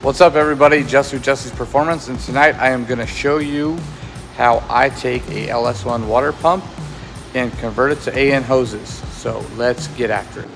What's up everybody, Jess with Jesse's Performance, and tonight I am going to show you how I take a LS1 water pump and convert it to AN hoses. So let's get after it.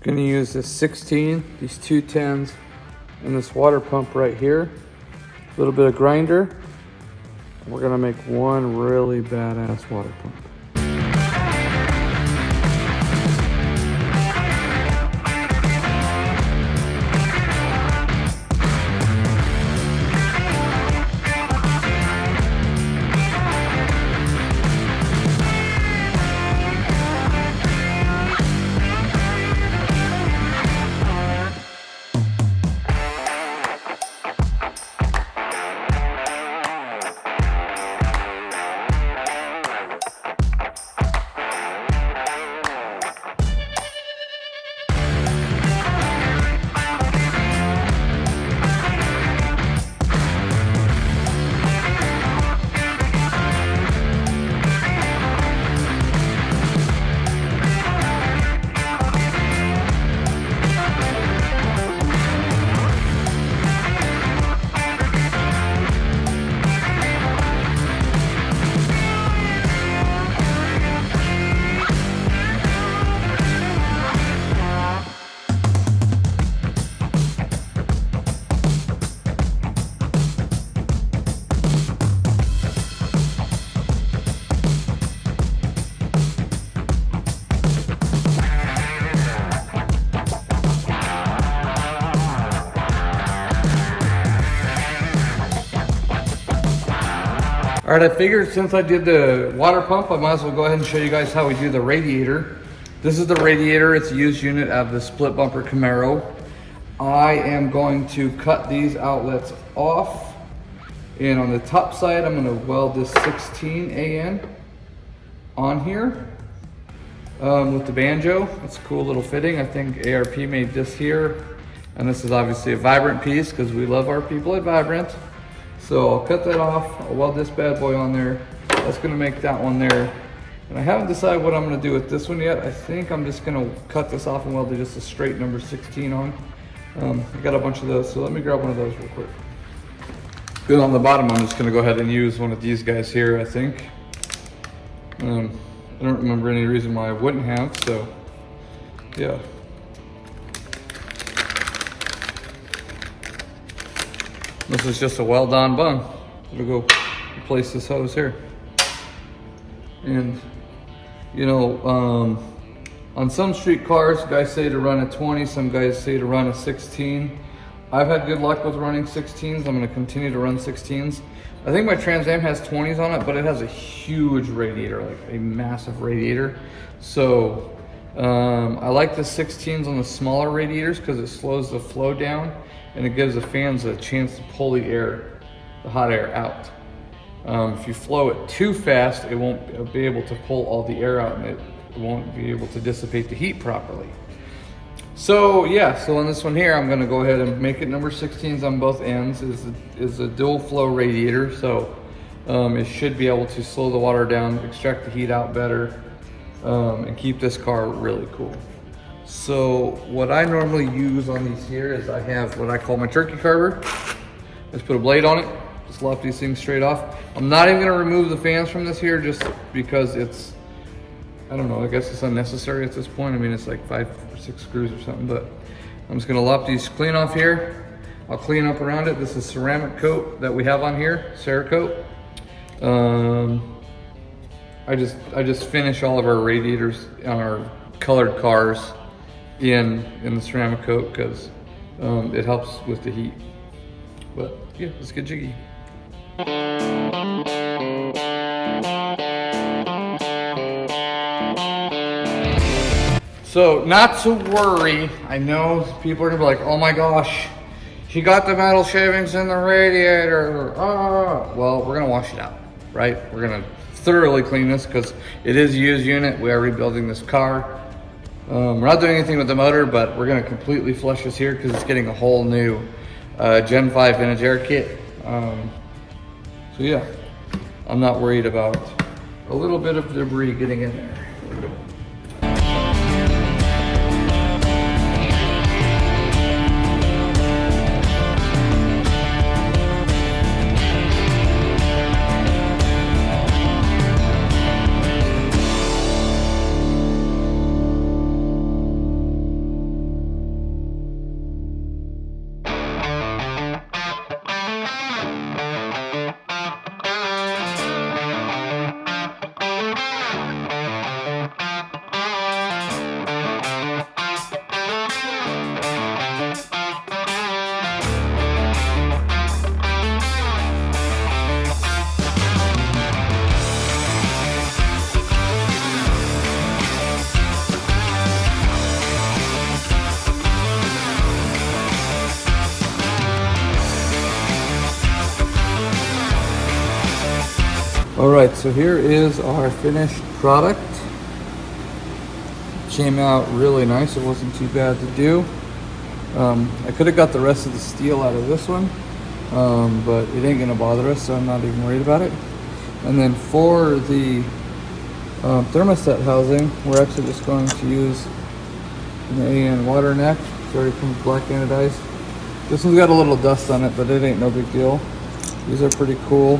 Going to use this 16, these two 10s, and this water pump right here. A little bit of grinder. We're going to make one really badass water pump. All right, I figured since I did the water pump, I might as well go ahead and show you guys how we do the radiator. This is the radiator. It's a used unit of the Split Bumper Camaro. I am going to cut these outlets off. And on the top side, I'm gonna weld this 16 AN on here with the banjo. It's a cool little fitting. I think ARP made this here. And this is obviously a Vibrant piece because we love our people at Vibrant. So I'll cut that off, I'll weld this bad boy on there. That's gonna make that one there. And I haven't decided what I'm gonna do with this one yet. I think I'm just gonna cut this off and weld it just a straight number 16 on. I got a bunch of those, so let me grab one of those real quick. Then on the bottom, I'm just gonna go ahead and use one of these guys here, I think. I don't remember any reason why I wouldn't have, so yeah. This is just a weld-on bung. We'll go replace this hose here. And, you know, on some street cars, guys say to run a 20, some guys say to run a 16. I've had good luck with running 16s. I'm gonna continue to run 16s. I think my Trans Am has 20s on it, but it has a huge radiator, like a massive radiator. So, I like the 16s on the smaller radiators because it slows the flow down and it gives the fans a chance to pull the air, the hot air out. If you flow it too fast, it won't be able to pull all the air out and it won't be able to dissipate the heat properly. So yeah, so on this one here, I'm gonna go ahead and make it number 16s on both ends. Is a dual flow radiator, so it should be able to slow the water down, extract the heat out better, and keep this car really cool. So what I normally use on these here is I have what I call my turkey carver. Just put a blade on it, just loft these things straight off. I'm not even gonna remove the fans from this here just because it's, I don't know, I guess it's unnecessary at this point. I mean, it's like 5 or 6 screws or something, but I'm just gonna loft these clean off here. I'll clean up around it. This is ceramic coat that we have on here, Cerakote. I just finish all of our radiators on our colored cars in the ceramic coat because it helps with the heat. But yeah, let's get jiggy. So not to worry, I know people are gonna be like, oh my gosh, he got the metal shavings in the radiator. Well, we're gonna wash it out, right? We're gonna thoroughly clean this because it is a used unit. We are rebuilding this car. We're not doing anything with the motor, but we're gonna completely flush this here because it's getting a whole new Gen 5 vintage air kit. So yeah, I'm not worried about a little bit of debris getting in there. All right, so here is our finished product. Came out really nice. It wasn't too bad to do. I could have got the rest of the steel out of this one, but it ain't gonna bother us, so I'm not even worried about it. And then for the thermostat housing, we're actually just going to use an AN water neck. It's already comes black anodized. This one's got a little dust on it, but it ain't no big deal. These are pretty cool.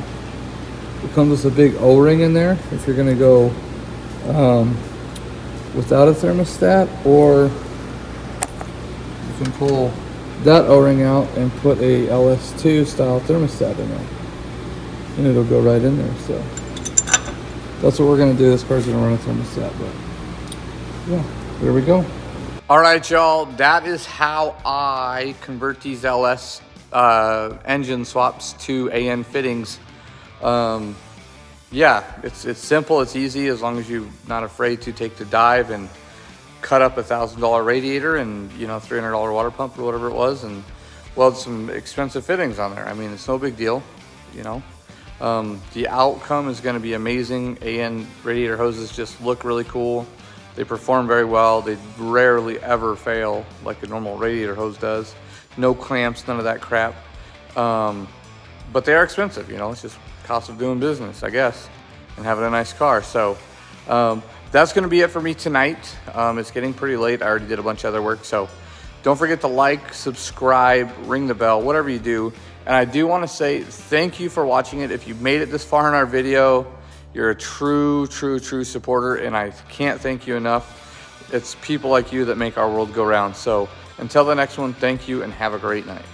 It comes with a big O-ring in there if you're gonna go without a thermostat, or you can pull that O-ring out and put a LS2 style thermostat in there, and it'll go right in there. So that's what we're gonna do. This car's gonna run a thermostat, but yeah, there we go. All right, y'all, that is how I convert these LS engine swaps to AN fittings. Yeah, it's simple, it's easy, as long as you're not afraid to take the dive and cut up $1,000 radiator and, you know, $300 water pump or whatever it was, and weld some expensive fittings on there. I mean, it's no big deal, you know. The outcome is going to be amazing. AN radiator hoses just look really cool. They perform very well. They rarely ever fail like a normal radiator hose does. No clamps, none of that crap. But they are expensive, you know. It's just cost of doing business, I guess, and having a nice car. So that's going to be it for me tonight. It's getting pretty late. I already did a bunch of other work, so don't forget to like, subscribe, ring the bell, whatever you do. And I do want to say thank you for watching it. If you've made it this far in our video, you're a true supporter, and I can't thank you enough. It's people like you that make our world go round. So until the next one, thank you and have a great night.